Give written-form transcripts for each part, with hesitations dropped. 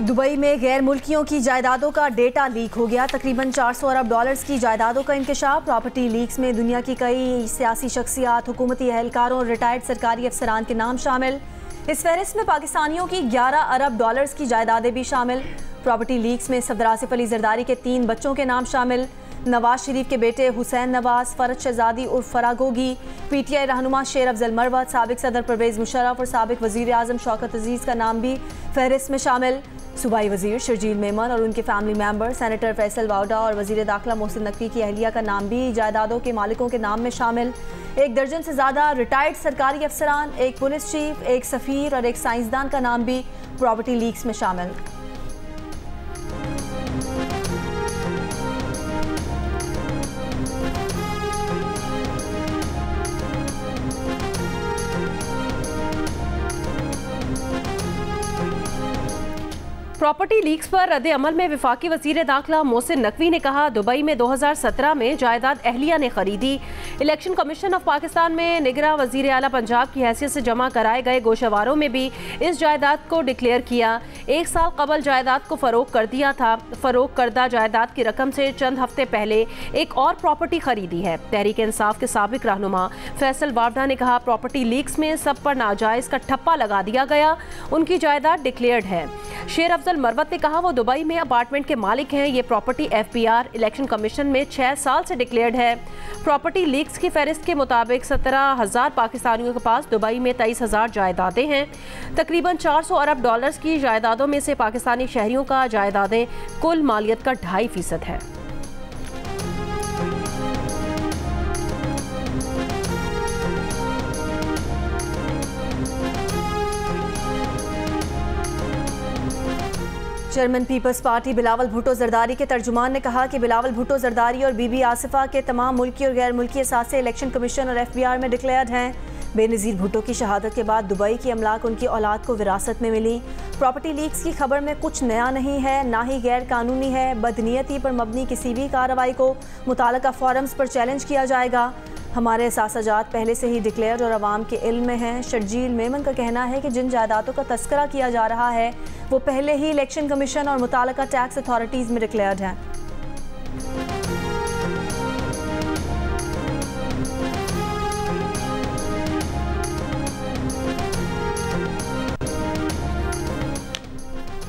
Dubai में गैर मुल्कियों की जायदादों का डेटा लीक हो गया। तकरीबन 400 अरब डॉलर्स की जायदादों का इंकशाफ। प्रॉपर्टी लीक्स में दुनिया की कई सियासी शख्सियात, हुकूमती एहलकारों और रिटायर्ड सरकारी अफसरान के नाम शामिल। इस फहरिस्त में पाकिस्तानियों की 11 अरब डॉलर्स की जायदादें भी शामिल। प्रॉपर्टी लीक्स में सफदर आसिफ अली जरदारी के 3 बच्चों के नाम शामिल। नवाज शरीफ के बेटे हुसैन नवाज, फरज शहजादी उर्फ फरागोगी, पीटीआई रहनुमा शेर अफजल मरवत, साबिक सदर परवेज मुशर्रफ और साबिक वजीर आजम शौकत अजीज का नाम भी फहरिस्त में शामिल। सूबाई वजीर शर्जील मेमन और उनके family member, senator Faisal Vawda और वजीर दाखिला मोहसिन नकवी की अहलिया का नाम भी जायदादों के मालिकों के नाम में शामिल। 1 दर्जन से ज़्यादा रिटायर्ड सरकारी अफसरान, 1 पुलिस चीफ, 1 सफ़ीर और 1 साइंसदान का नाम भी प्रॉपर्टी लीक्स में शामिल। प्रॉपर्टी लीक्स पर रद्द अमल में वफाकी वजीर दाखिला मोहसिन नकवी ने कहा, दुबई में 2017 में जायदाद अहलिया ने खरीदी। इलेक्शन कमीशन ऑफ पाकिस्तान में निगरां वजीर आला पंजाब की हैसियत से जमा कराए गए गोशवारों में भी इस जायदाद को डिक्लेयर किया। 1 साल कबल जायदाद को फरोख कर दिया था। फरोख करदा जायदाद की रकम से चंद हफ्ते पहले एक और प्रॉपर्टी खरीदी है। तहरीक इंसाफ के साबिक रहनुमा फैसल वावडा ने कहा, प्रॉपर्टी लीक्स में सब पर नाजायज का ठप्पा लगा दिया गया, उनकी जायदाद डिक्लेयर्ड है। शेर अफजल मरवत ने कहा, वो दुबई में अपार्टमेंट के मालिक हैं। ये प्रॉपर्टी FPR इलेक्शन कमीशन में 6 साल से डिक्लेयर्ड है। प्रॉपर्टी लीक्स की फहरिस्त के मुताबिक 17,000 पाकिस्तानियों के पास दुबई में 23,000 जायदादें हैं। तकरीबन 400 अरब डॉलर्स की जायदादों में से पाकिस्तानी शहरियों का जायदादें कुल मालियत का 2.5% है। चेयरमैन पीपल्स पार्टी बिलावल भुट्टो जरदारी के तर्जुमान ने कहा कि बिलावल भुट्टो जरदारी और बीबी आसिफा के तमाम मुल्की और गैर मुल्की असासे इलेक्शन कमीशन और FBR में डिक्लेयर्ड हैं। बेनज़ीर भुट्टो की शहादत के बाद दुबई की अमलाक उनकी औलाद को विरासत में मिली। प्रॉपर्टी लीक्स की खबर में कुछ नया नहीं है, ना ही गैर कानूनी है। बदनीयती पर मबनी किसी भी कार्रवाई को मुताल्लिका फोरम्स पर चैलेंज किया जाएगा। हमारे एहसासात पहले से ही डिक्लेयर और अवाम के इल्म में हैं। शर्जील मेमन का कहना है कि जिन जायदादों का तस्करा किया जा रहा है वो पहले ही इलेक्शन कमीशन और मुताल्लिका टैक्स अथॉरिटीज़ में डिक्लेयर्ड हैं।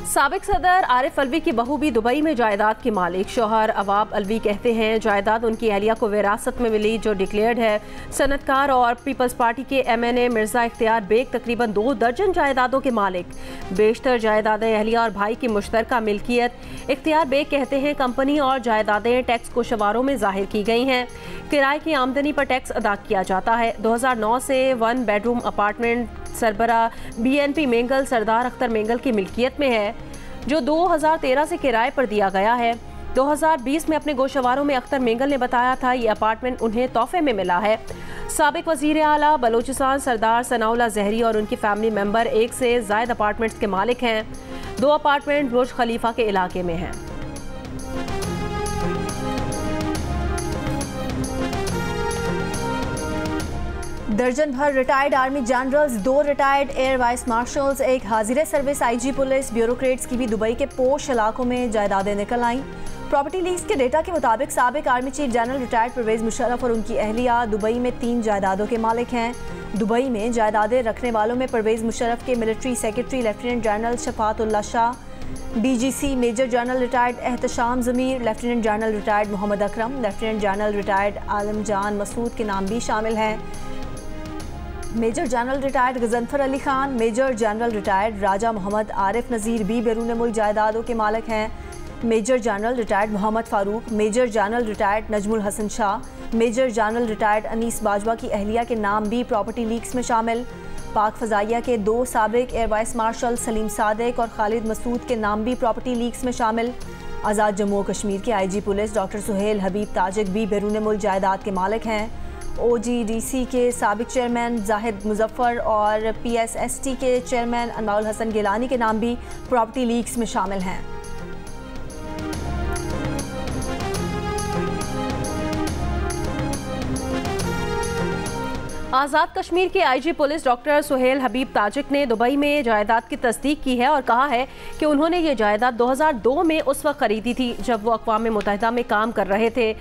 साबिक सदर आरिफ अलवी की बहू भी दुबई में जायदाद के मालिक। शौहर अवाब अलवी कहते हैं, जायदाद उनकी अहलिया को विरासत में मिली जो डिक्लेयर्ड है। सनतकार और पीपल्स पार्टी के MNA मिर्ज़ा इख्तियार बेग तकरीबन 2 दर्जन जायदादों के मालिक। बेशतर जायदादें अहलिया और भाई की मुश्तरका मिल्कियत। इख्तियार बेग कहते हैं, कंपनी और जायदादें टैक्स कोशवारों में जाहिर की गई हैं। किराए की आमदनी पर टैक्स अदा किया जाता है। 2009 से 1 बेडरूम अपार्टमेंट सरबरा BNP मेंगल सरदार अख्तर मेंगल की मिल्कियत में है, जो 2013 से किराए पर दिया गया है। 2020 में अपने गोशवारों में अख्तर मेंगल ने बताया था ये अपार्टमेंट उन्हें तोहफे में मिला है। साबिक वजीर आला बलोचिस्तान सरदार सनाउल्लाह जहरी और उनकी फैमिली मेंबर 1 से ज़ायद अपार्टमेंट्स के मालिक हैं। 2 अपार्टमेंट बुर्ज खलीफा के इलाके में हैं। दर्जन भर retired army generals, 2 retired air vice marshals, 1 हाजिर सर्विस IG पुलिस ब्यूरोक्रेट्स की भी दुबई के पोश इलाकों में जायदादें निकल आईं। प्रॉपर्टी लीक्स के डेटा के मुताबिक साबिक army chief general retired Pervez Musharraf और उनकी अहलिया दुबई में 3 जायदादों के मालिक हैं। दुबई में जायदादें रखने वालों में परवेज मुशर्रफ के military secretary lieutenant general Shafatullah Shah, DGC major general retired Ehtesham Zameer, lieutenant general retired Mohammad Akram, lieutenant general retired Alam Jan Masood के नाम भी शामिल हैं। Major general retired Ghazanfar Ali Khan, major general retired Raja Mohammad Arif Nazir भी बैरून मुल्क जायदादों के मालिक हैं। Major general retired Mohammad Farooq, major general retired Najmul Hasan Shah, major general retired Anis Bajwa की अहलिया के नाम भी प्रॉपर्टी लीक्स में शामिल। पाक फ़ज़ाइया के 2 साबिक air vice marshal Salim Sadiq और खालिद मसूद के नाम भी प्रॉपर्टी लीक्स में शामिल। आज़ाद जम्मू और कश्मीर के IG पुलिस डॉक्टर सुहेल हबीब ताजिक भी बैरून मुल्क जायदाद के मालिक हैं। OGDC के साबिक चेयरमैन जाहिद मुजफ्फर और PSST के चेयरमैन अनवाउल हसन गिलानी के नाम भी प्रॉपर्टी लीक्स में शामिल हैं। आज़ाद कश्मीर के आईजी पुलिस डॉक्टर सुहेल हबीब ताजिक ने दुबई में जायदाद की तस्दीक की है और कहा है कि उन्होंने ये जायदाद 2002 में उस वक्त खरीदी थी जब वो अक़वाम मुत्तहिदा में काम कर रहे थे।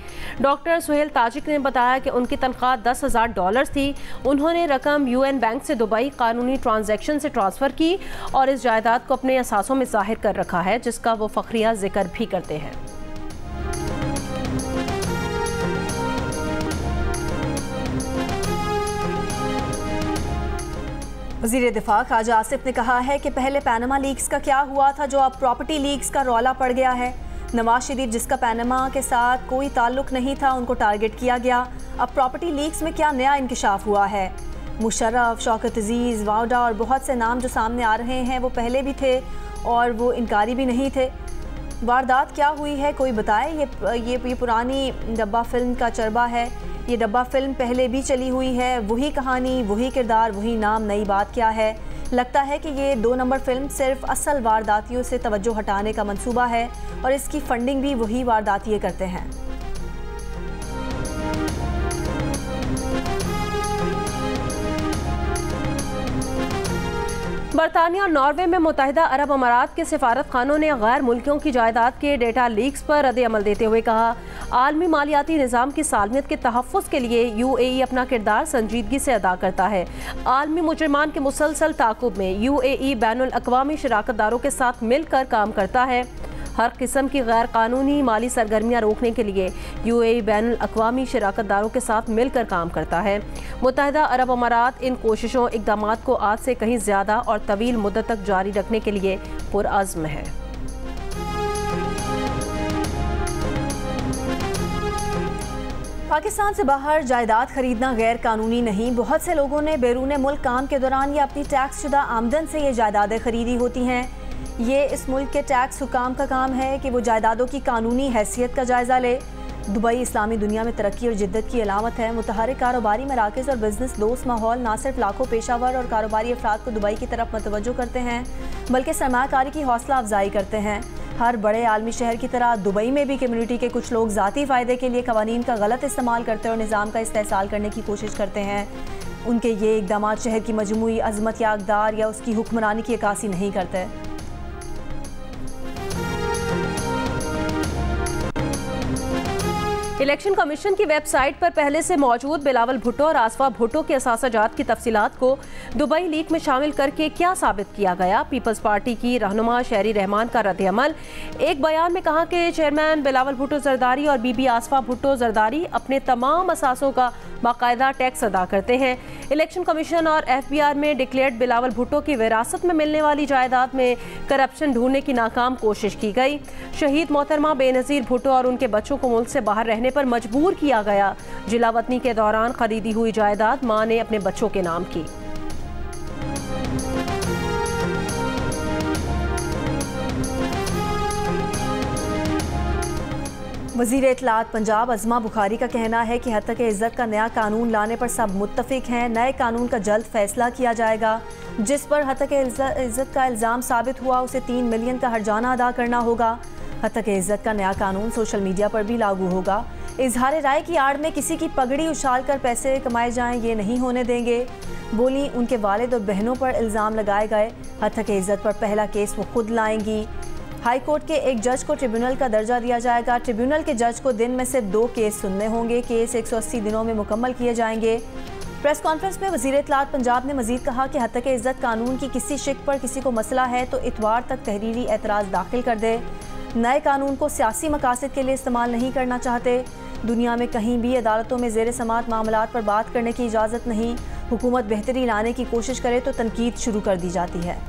डॉक्टर सुहेल ताजिक ने बताया कि उनकी तनख्वाह $10,000 थी। उन्होंने रकम UN बैंक से दुबई कानूनी ट्रांजैक्शन से ट्रांसफ़र की और इस जायदाद को अपने असासों में ज़ाहिर कर रखा है, जिसका वो फ़ख्रिया जिक्र भी करते हैं। वज़ीर दिफा ख्वाजा आसिफ ने कहा है कि पहले पैनामा लीक्स का क्या हुआ था जो अब प्रॉपर्टी लीक्स का रौला पड़ गया है। नवाज शरीफ जिसका पैनामा के साथ कोई ताल्लुक नहीं था, उनको टारगेट किया गया। अब प्रॉपर्टी लीक्स में क्या नया इंकशाफ हुआ है। मुशर्रफ, शौकत अजीज़, वाउडा और बहुत से नाम जो सामने आ रहे हैं वो पहले भी थे और वो इनकारी भी नहीं थे। वारदात क्या हुई है कोई बताए। ये पुरानी डब्बा फिल्म का चरबा है। ये डब्बा फिल्म पहले भी चली हुई है, वही कहानी, वही किरदार, वही नाम, नई बात क्या है। लगता है कि ये 2 नंबर फिल्म सिर्फ असल वारदातियों से तवज्जो हटाने का मंसूबा है और इसकी फंडिंग भी वही वारदातिये करते हैं। बरतानिया और नॉर्वे में मुत्तहिदा अरब अमारात के सिफारत खानों ने गैर मुल्कियों की जायदाद के डेटा लीक्स पर रद्द अमल देते हुए कहा, आलमी मालियाती निज़ाम की सालमियत के तहफ़्फ़ुज़ के लिए UAE अपना किरदार संजीदगी से अदा करता है। आलमी मुजरिमान के मुसलसल ताक़ुब में UAE बैनुल अक़वामी शराकतदारों के साथ मिलकर काम करता है। हर किस्म की गैर कानूनी माली सरगर्मियाँ रोकने के लिए UAE बैनुल अक़वामी शराकतदारों के साथ मिलकर काम करता है। मुत्तहिदा अरब अमारात इन कोशिशों इक़दामात को आज से कहीं ज़्यादा और तवील मुद्दत तक जारी रखने के लिए पुरअज़्म है। पाकिस्तान से बाहर जायदाद खरीदना गैर कानूनी नहीं। बहुत से लोगों ने बैरून मुल्क काम के दौरान या अपनी टैक्स शुदा आमदन से ये जायदादें खरीदी होती हैं। ये इस मुल्क के टैक्स हुकाम का काम है कि वो जायदादों की कानूनी हैसियत का जायज़ा ले। दुबई इस्लामी दुनिया में तरक्की और जिद्दत की अलामत है। मुतहर्रिक कारोबारी मराकज़ और बिजनेस दोस्त माहौल ना सिर्फ लाखों पेशावर और कारोबारी अफराद को दुबई की तरफ मतवज्जो करते हैं, बल्कि सरमायाकारी की हौसला अफजाई करते हैं। हर बड़े आलमी शहर की तरह दुबई में भी कम्युनिटी के कुछ लोग ज़ाती फ़ायदे के लिए क़वानीन का गलत इस्तेमाल करते और निज़ाम का इस्तेहसाल करने की कोशिश करते हैं। उनके ये इक़दामात शहर की मजमूई अज़मत या अक़दार या उसकी हुक्मरानी की अक्कासी नहीं करते। इलेक्शन कमीशन की वेबसाइट पर पहले से मौजूद बिलावल भुट्टो और आसफा भुट्टो के असासाजात की तफसीलात को दुबई लीक में शामिल करके क्या साबित किया गया। पीपल्स पार्टी की रहनुमा शहरी रहमान का रद्द अमल। एक बयान में कहा कि चेयरमैन बिलावल भुट्टो जरदारी और बीबी आसफा भुट्टो जरदारी अपने तमाम असासों का बाकायदा टैक्स अदा करते हैं। इलेक्शन कमीशन और FBR में डिक्लेयर्ड बिलावल भुट्टो की विरासत में मिलने वाली जायदाद में करप्शन ढूंढने की नाकाम कोशिश की गई। शहीद मोहतरमा बेनज़ीर भुट्टो और उनके बच्चों को मुल्क से बाहर रहने पर मजबूर किया गया। जिला वतनी के दौरान खरीदी हुई जायदाद मां ने अपने बच्चों के नाम की। वज़ीर इत्तलात पंजाब अज़मा बुखारी का कहना है कि हद तक इज़्ज़त का नया कानून लाने पर सब मुत्तफ़िक हैं। नए कानून का जल्द फैसला किया जाएगा। जिस पर हद तक इज़्ज़त का इल्ज़ाम साबित हुआ उसे 3 मिलियन का हर्जाना अदा करना होगा। हद तक इज़्ज़त का नया कानून सोशल मीडिया पर भी लागू होगा। इजहार राय की आड़ में किसी की पगड़ी उछाल कर पैसे कमाए जाएं, ये नहीं होने देंगे। बोली उनके वालिद और बहनों पर इल्ज़ाम लगाए गए। हद तक इज़्ज़त पर पहला केस वो खुद लाएंगी। हाई कोर्ट के एक जज को ट्रिब्यूनल का दर्जा दिया जाएगा। ट्रिब्यूनल के जज को दिन में से 2 केस सुनने होंगे। केस 180 दिनों में मुकम्मल किए जाएंगे। प्रेस कॉन्फ्रेंस में वज़ीर इत्तलात पंजाब ने मजीद कहा कि हद तक इज़्ज़त कानून की किसी शिक पर किसी को मसला है तो इतवार तक तहरीरी एतराज़ दाखिल कर दे। नए कानून को सियासी मकासद के लिए इस्तेमाल नहीं करना चाहते। दुनिया में कहीं भी अदालतों में ज़ेर समात मामलात पर बात करने की इजाज़त नहीं। हुकूमत बेहतरी लाने की कोशिश करे तो तनकीद शुरू कर दी जाती है।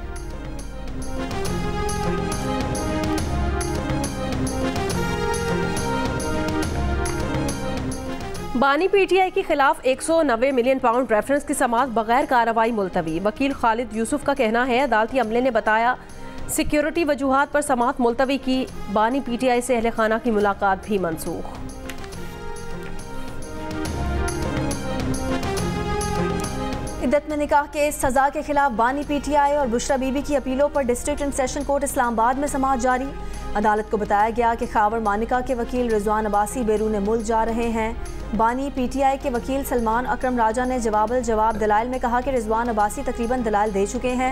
बानी PTI के खिलाफ 190 मिलियन पाउंड रेफरेंस की समाअत बगैर कार्रवाई मुलतवी। वकील खालिद यूसुफ का कहना है अदालती अमले ने बताया सिक्योरिटी वजूहात पर समाअत मुलतवी की। बानी PTI से अहले खाना की मुलाकात भी मनसूख। इद्दत में निकाह के सजा के खिलाफ बानी पीटीआई और बुशरा बीबी की अपीलों पर district and session court Islamabad में समाअत जारी। अदालत को बताया गया कि खावर मानिका के वकील रिजवान अब्बासी बैरून मुल्क जा रहे हैं। बानी पीटीआई के वकील सलमान अकरम राजा ने जवाब दलाइल में कहा कि रिजवान अब्बासी तकरीबन दलाइल दे चुके हैं।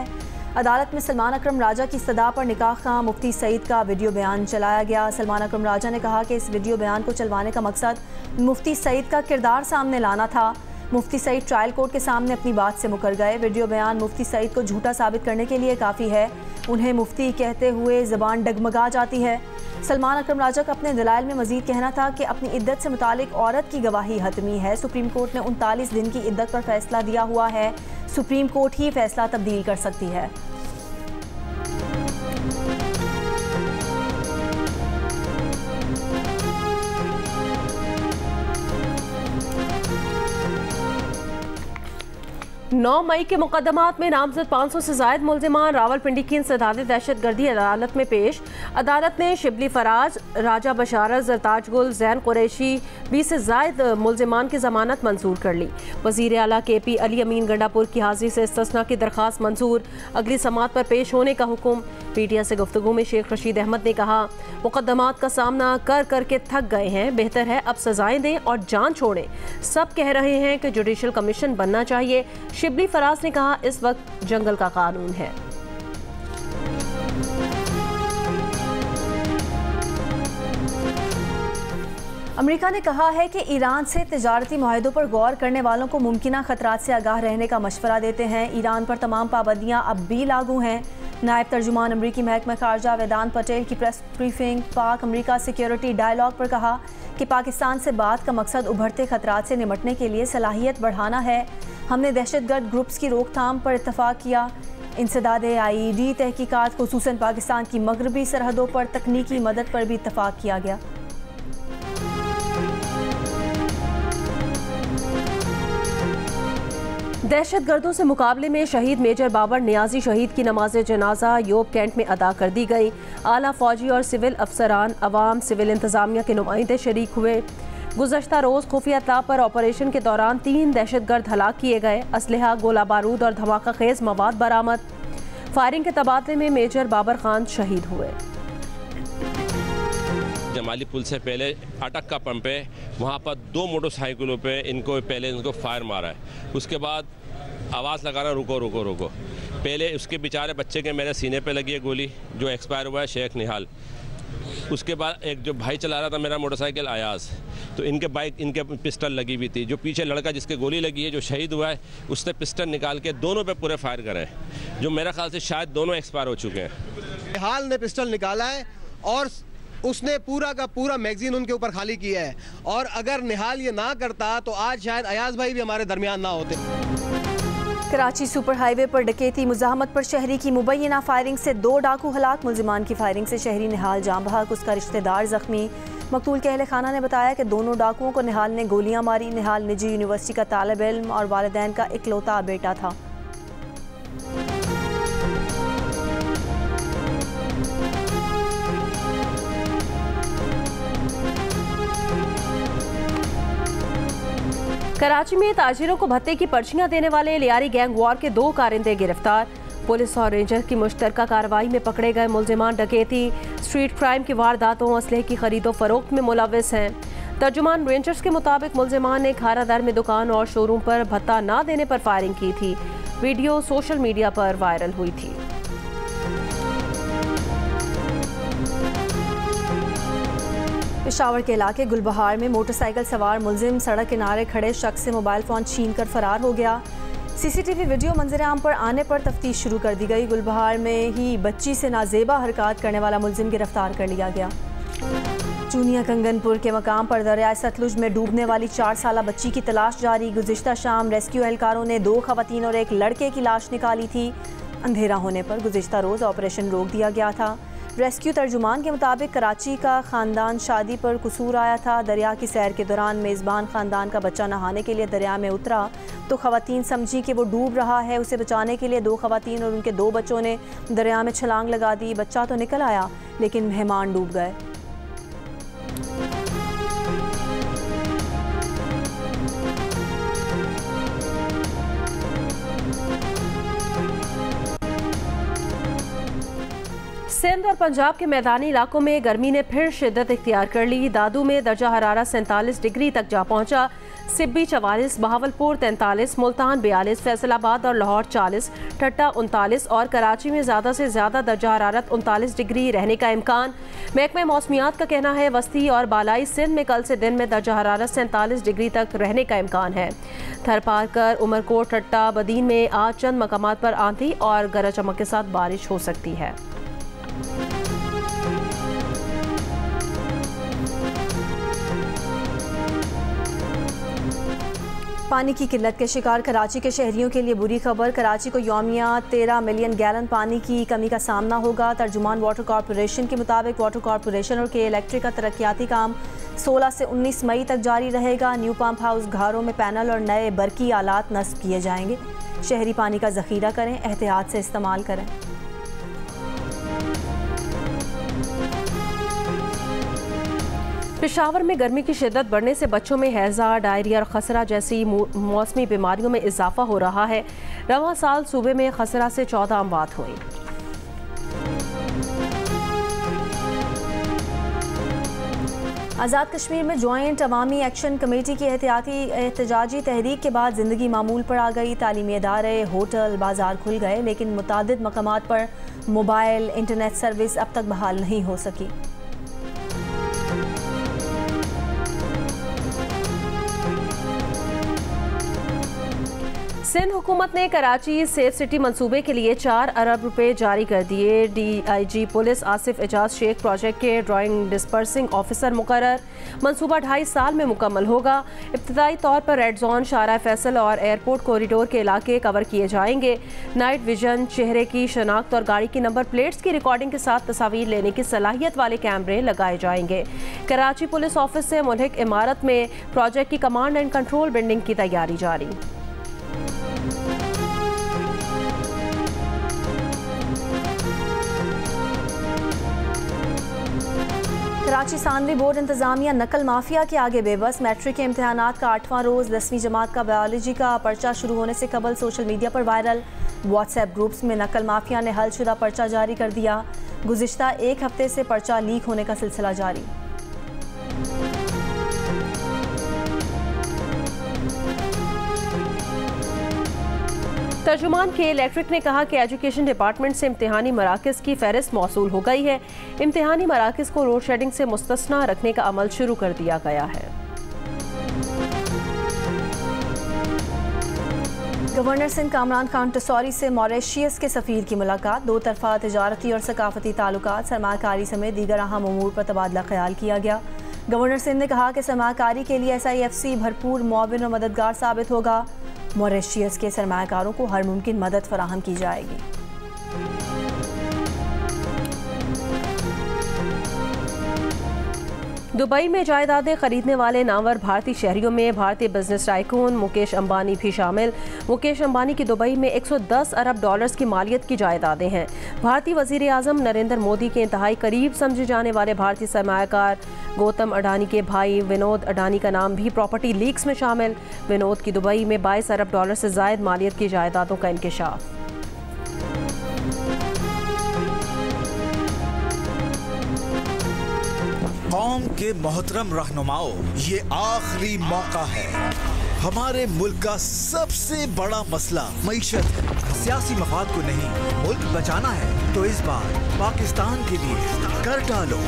अदालत में सलमान अकरम राजा की सदा पर निकाह का मुफ्ती सईद का वीडियो बयान चलाया गया। सलमान अकरम राजा ने कहा कि इस वीडियो बयान को चलवाने का मकसद मुफ्ती सईद का किरदार सामने लाना था। मुफ्ती सईद ट्रायल कोर्ट के सामने अपनी बात से मुकर गए। वीडियो बयान मुफ्ती सईद को झूठा साबित करने के लिए काफ़ी है। उन्हें मुफ्ती कहते हुए ज़बान डगमगा जाती है। सलमान अकरम राजा का अपने दलाइल में मजीद कहना था कि अपनी इद्दत से मुतालिक औरत की गवाही हतमी है। सुप्रीम कोर्ट ने 39 दिन की इद्दत पर फैसला दिया हुआ है। सुप्रीम कोर्ट ही फैसला तब्दील कर सकती है। नौ मई के मुकदमात में नामजद 500 से जायद मुल्जिमान रावलपिंडी की इंसदादी दहशतगर्दी अदालत में पेश। अदालत ने शिबली फराज, राजा बशारत, जरताज गुल, जैन कुरैशी 20 से जायद मुल्जिमान की जमानत मंजूर कर ली। वज़ीर आला KP अली अमीन गंडापुर की हाजिरी से इस्तिस्ना की दरख्वास्त मंजूर, अगली समाअत पर पेश होने का हुक्म। PTI से गुफ्तगू में शेख रशीद अहमद ने कहा, मुकदमात का सामना कर करके थक गए हैं, बेहतर है अब सजाएं दें और जान छोड़ें। सब कह रहे हैं कि जुडिशल कमीशन बनना चाहिए। शिबली फराज ने कहा, इस वक्त जंगल का कानून है। अमेरिका ने कहा है कि ईरान से तिजारती मुआहदों पर गौर करने वालों को मुमकिना खतरात से आगाह रहने का मशवरा देते हैं। ईरान पर तमाम पाबंदियां अब भी लागू हैं। नायब तर्जुमान अमरीकी महकमा खारजा वेदांत पटेल की प्रेस ब्रीफिंग पाक अमरीका सिक्योरिटी डायलॉग पर कहा कि पाकिस्तान से बात का मकसद उभरते खतरात से निपटने के लिए सलाहियत बढ़ाना है। हमने दहशतगर्द ग्रुप्स की रोकथाम पर इत्तफाक किया। इंसदाद IED तहकीकात खुसूसन पाकिस्तान की मगरबी सरहदों पर तकनीकी मदद पर भी इत्तफाक किया गया। दहशतगर्दों से मुकाबले में शहीद मेजर बाबर नियाजी शहीद की नमाज जनाजा योब कैंट में अदा कर दी गई। आला फौजी और सिविल अफसरान, अवाम, सिविल इंतजामिया के नुमाइंदे शरीक हुए। गुज़श्ता रोज़ खुफिया इत्तला पर ऑपरेशन के दौरान 3 दहशतगर्द हलाक किए गए। असलहा, गोला बारूद और धमाका खेज मवाद बरामद। फायरिंग के तबादले में मेजर बाबर खान शहीद हुए। जमाली पुल से पहले अटक का पंप है, वहाँ पर 2 मोटरसाइकिलों पे इनको फायर मारा है। उसके बाद आवाज़ लगाना रुको रुको रुको। पहले उसके बेचारे बच्चे के मेरे सीने पे लगी है गोली, जो एक्सपायर हुआ है, शेख निहाल। उसके बाद एक जो भाई चला रहा था मेरा मोटरसाइकिल अयाज, तो इनके पिस्टल लगी हुई थी। जो पीछे लड़का जिसके गोली लगी है, जो शहीद हुआ है, उसने पिस्टल निकाल के दोनों पे पूरे फायर करे, जो मेरा ख्याल से शायद दोनों एक्सपायर हो चुके हैं। निहाल ने पिस्टल निकाला है और उसने पूरा का पूरा मैगजीन उनके ऊपर खाली किया है। और अगर निहाल ये ना करता तो आज शायद अयाज भाई भी हमारे दरमियान ना होते। कराची सुपर हाईवे पर डकैती मुज़ाहमत पर शहरी की मुबैना फायरिंग से 2 डाकू हलाक। मुल्जिमान की फायरिंग से शहरी निहाल जाम बहक, उसका रिश्तेदार जख्मी। मकतूल के अहले खाना ने बताया कि दोनों डाकुओं को निहाल ने गोलियां मारी। निहाल निजी यूनिवर्सिटी का तालिब इल्म और वालिदैन का इकलौता बेटा था। कराची में ताजिरों को भत्ते की पर्चियां देने वाले लियारी गैंग वॉर के 2 कारिंदे गिरफ्तार। पुलिस और रेंजर की मुश्तरका कार्रवाई में पकड़े गए मुल्जिमान डकैती, स्ट्रीट क्राइम की वारदातों, असलहे की खरीदो फरोख्त में मुलव्विस हैं। तर्जुमान रेंजर्स के मुताबिक मुल्जिमान ने खारादर में दुकान और शोरूम पर भत्ता न देने पर फायरिंग की थी। वीडियो सोशल मीडिया पर वायरल हुई थी। पेशावर के इलाके गुलबहार में मोटरसाइकिल सवार मुलजिम सड़क किनारे खड़े शख्स से मोबाइल फ़ोन छीन कर फरार हो गया। CCTV वीडियो मंजर आम पर आने पर तफ्तीश शुरू कर दी गई। गुलबहार में ही बच्ची से नाजेबा हरकत करने वाला मुलजिम गिरफ्तार कर लिया गया। चूनिया कंगनपुर के मकाम पर दरिया सतलुज में डूबने वाली 4 साला बच्ची की तलाश जारी। गुज़िश्ता शाम रेस्क्यू एहलकारों ने 2 खवातीन और एक लड़के की लाश निकाली थी। अंधेरा होने पर गुज़िश्ता रोज़ ऑपरेशन रोक दिया गया था। रेस्क्यू तर्जुमान के मुताबिक कराची का ख़ानदान शादी पर कसूर आया था। दरिया की सैर के दौरान मेज़बान ख़ानदान का बच्चा नहाने के लिए दरिया में उतरा तो ख़वातीन समझी कि वो डूब रहा है। उसे बचाने के लिए 2 ख़वातीन और उनके 2 बच्चों ने दरिया में छलांग लगा दी। बच्चा तो निकल आया लेकिन मेहमान डूब गए। सिंध और पंजाब के मैदानी इलाकों में गर्मी ने फिर शिद्दत इख्तियार कर ली। दादू में दर्जा हरारा 47 डिग्री तक जा पहुंचा। सिब्बी 44, बहावलपुर 43, मुल्तान 42, फैसलाबाद और लाहौर 40, ठट्टा 39 और कराची में ज़्यादा से ज़्यादा दर्जा हरारत 39 डिग्री रहने का इम्कान। महकमा मौसमियात का कहना है वस्ती और बालाई सिंध में कल से दिन में दर्जा हरारत 47 डिग्री तक रहने का इम्कान है। थरपारकर, उमरकोट, ठट्टा, बदीन में आज चंद मकामात पर आंधी और गरज चमक के साथ बारिश हो सकती है। पानी की किल्लत के शिकार कराची के शहरियों के लिए बुरी खबर। कराची को यौमिया 13 मिलियन गैलन पानी की कमी का सामना होगा। तर्जुमान वाटर कॉरपोरेशन के मुताबिक वाटर कॉरपोरेशन और के इलेक्ट्रिक का तरक्याती काम 16 से 19 मई तक जारी रहेगा। न्यू पंप हाउस घरों में पैनल और नए बरकी आलात नस्ब किए जाएंगे। शहरी पानी का जखीरा करें, एहतियात से इस्तेमाल करें। पेशावर में गर्मी की शिद्दत बढ़ने से बच्चों में हैज़ा, डायरिया और खसरा जैसी मौसमी बीमारियों में इजाफा हो रहा है। रवां साल सूबे में खसरा से 14 अमवात हुई। आज़ाद कश्मीर में जॉइंट अवामी एक्शन कमेटी की एहतजाजी तहरीक के बाद ज़िंदगी मामूल पर आ गई। तालीमी इदारे, होटल, बाजार खुल गए, लेकिन मुतादिद मकामात पर मोबाइल इंटरनेट सर्विस अब तक बहाल नहीं हो सकी। सिंध हुकूमत ने कराची सेफ सिटी मंसूबे के लिए 4 अरब रुपए जारी कर दिए। DIG police Asif Ejaz Sheikh project के ड्राइंग डिस्पर्सिंग ऑफिसर मुकर्रर। मंसूबा 2.5 साल में मुकम्मल होगा। इब्तदाई तौर पर रेड जोन, शारा फैसल और एयरपोर्ट कॉरिडोर के इलाके कवर किए जाएंगे। नाइट विजन, चेहरे की शनाख्त और गाड़ी की नंबर प्लेट्स की रिकॉर्डिंग के साथ तस्वीर लेने की सलाहियत वाले कैमरे लगाए जाएंगे। कराची पुलिस ऑफिस से मुल्हिक इमारत में प्रोजेक्ट की कमांड एंड कंट्रोल बिल्डिंग की तैयारी जारी। कराची सांवी बोर्ड इंतजामिया नकल माफिया के आगे बेबस। मैट्रिक के इम्तहानात का 8वां रोज़ 10वीं जमात का बायोलॉजी का पर्चा शुरू होने से कबल सोशल मीडिया पर वायरल। व्हाट्सएप ग्रुप्स में नकल माफिया ने हलशुदा पर्चा जारी कर दिया। गुज़िश्ता एक हफ्ते से पर्चा लीक होने का सिलसिला जारी। तर्जुमान के इलेक्ट्रिक ने कहा कि एजुकेशन डिपार्टमेंट से इम्तिहानी मराकज़ की फहरिस्त मौसूल हो गई है। इम्तिहानी मराकज़ को लोड शेडिंग से मुस्तस्ना रखने का अमल शुरू कर दिया गया है। गवर्नर सिंध कामरान खान टसौरी से मॉरिशस के सफ़ीर की मुलाकात। 2 तरफ़ा तजारती और सकाफती ताल्लुकात, सरमाकारी समेत दीगर अहम उमूर पर तबादला ख्याल किया गया। गवर्नर सिंध ने कहा कि सरमाकारी के लिए SIFC भरपूर मुआविन और मददगार साबित होगा। मॉरिशस के सरमाकारों को हर मुमकिन मदद फराहम की जाएगी। दुबई में जायदादें खरीदने वाले नामवर भारतीय शहरियों में भारतीय बिजनेस टाइकून मुकेश अंबानी भी शामिल। मुकेश अंबानी की दुबई में 110 अरब डॉलर्स की मालियत की जायदादें हैं। भारतीय वजीर आज़म नरेंद्र मोदी के इंतहाई करीब समझे जाने वाले भारतीय सरमायाकार गौतम अडानी के भाई विनोद अडानी का नाम भी प्रॉपर्टी लीक्स में शामिल। विनोद की दुबई में 22 अरब डॉलर से जायद मालियत की जायदादों का इंकशाफ। कौम के मोहतरम रहनुमाओं, ये आखिरी मौका है। हमारे मुल्क का सबसे बड़ा मसला मईशत है। सियासी मफाद को नहीं, मुल्क बचाना है तो इस बार पाकिस्तान के लिए कर डालो।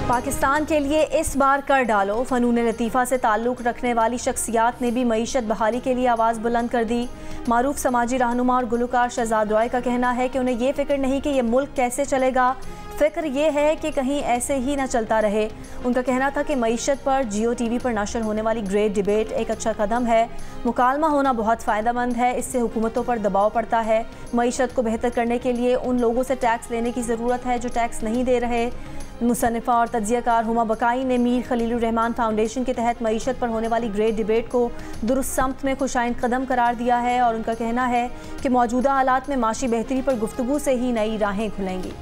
पाकिस्तान के लिए इस बार कर डालो। फ़नून लतीफ़ा से ताल्लुक़ रखने वाली शख्सियात ने भी मईशत बहाली के लिए आवाज़ बुलंद कर दी। मारूफ समाजी रहनुमा और गुलकार शहजाद रॉय का कहना है कि उन्हें ये फ़िक्र नहीं कि ये मुल्क कैसे चलेगा, फ़िक्र ये है कि कहीं ऐसे ही ना चलता रहे। उनका कहना था कि मईशत पर जियो TV पर नशर होने वाली ग्रेट डिबेट एक अच्छा कदम है। मुकालमा होना बहुत फ़ायदेमंद है, इससे हुकूमतों पर दबाव पड़ता है। मईशत को बेहतर करने के लिए उन लोगों से टैक्स लेने की ज़रूरत है जो टैक्स नहीं दे रहे। मुसन्निफ़ा और तज्ज़ियाकार हुमा बकाई ने मीर खलीलुर रहमान फाउंडेशन के तहत मईशत पर होने वाली ग्रेट डिबेट को दुरुस्त समत में खुशाइंद कदम करार दिया है और उनका कहना है कि मौजूदा हालात में माशी बेहतरी पर गुफ्तगू से ही नई राहें खुलेंगी।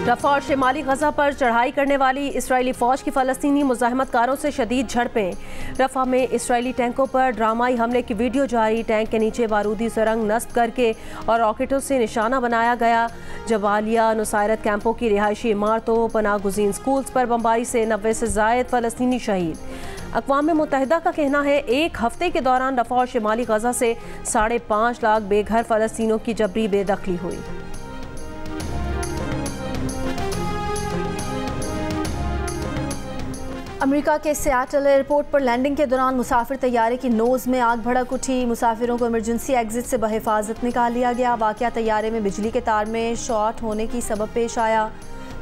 रफा और शिमाली गजा पर चढ़ाई करने वाली इसराइली फौज की फलस्तीनी मुजाहिमतकारों से शदीद झड़पें। रफा में इसराइली टैंकों पर ड्रामाई हमले की वीडियो जारी। टैंक के नीचे बारूदी सुरंग नस्ब करके और रॉकेटों से निशाना बनाया गया। जबालिया नुसायरत कैंपों की रिहायशी इमारतों, पनाह गुज़ीन स्कूल्स पर बमबारी से 90 से ज़ायद फलस्तीनी शहीद। अक़वाम मुत्तहिदा का कहना है एक हफ्ते के दौरान रफा और शिमाली गजा से 5.5 लाख बेघर फलस्तीनों की जबरी बेदखली हुई। अमेरिका के सियाटल एयरपोर्ट पर लैंडिंग के दौरान मुसाफिर तैयारे की नोज़ में आग भड़क उठी। मुसाफिरों को इमरजेंसी एग्जिट से बहिफाजत निकाल लिया गया। वाक़या तैयारे में बिजली के तार में शॉर्ट होने की सबब पेश आया।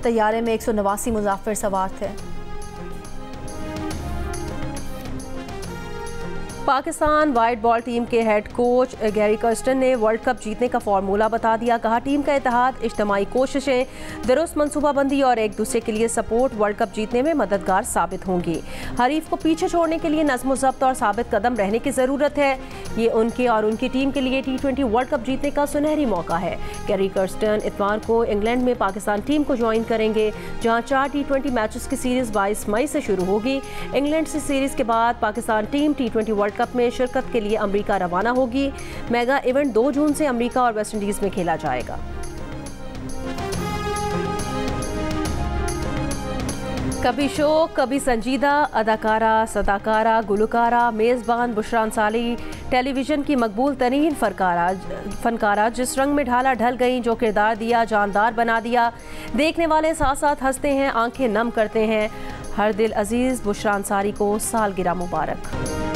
तैयारे में 189 मुसाफिर सवार थे। पाकिस्तान वाइट बॉल टीम के हेड कोच गैरी कर्स्टन ने वर्ल्ड कप जीतने का फार्मूला बता दिया। कहा टीम का इत्तेहाद, इज्तिमाई कोशिशें, दुरुस्त मनसूबाबंदी और एक दूसरे के लिए सपोर्ट वर्ल्ड कप जीतने में मददगार साबित होंगी। हरीफ को पीछे छोड़ने के लिए नज़्म ज़ब्त और साबित कदम रहने की ज़रूरत है। ये उनके और उनकी टीम के लिए T20 वर्ल्ड कप जीतने का सुनहरी मौका है। गैरी कर्स्टन इतवार को इंग्लैंड में पाकिस्तान टीम को ज्वाइन करेंगे, जहाँ 4 T20 मैचेस की सीरीज़ 22 मई से शुरू होगी। इंग्लैंड से सीरीज़ के बाद Pakistan team T20 world cup में शिरकत के लिए अमेरिका रवाना होगी। मेगा इवेंट 2 जून से अमेरिका और वेस्ट इंडीज में खेला जाएगा। कभी शोक कभी संजीदा, अदाकारा, सदाकारा, गुलकारा, मेज़बान बुशरा अंसारी टेलीविज़न की मकबूल तरीन फनकारा जिस रंग में ढाला ढल गई, जो किरदार दिया जानदार बना दिया। देखने वाले साथ साथ हंसते हैं, आंखें नम करते हैं। हर दिल अजीज़ बुशरा अंसारी को सालगिरह मुबारक।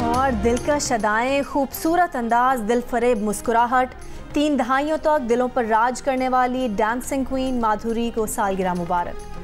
और दिलकश अदाएं, खूबसूरत अंदाज, दिल फरेब मुस्कुराहट, 3 दहाइयों तक दिलों पर राज करने वाली डांसिंग क्वीन माधुरी को सालगिरह मुबारक।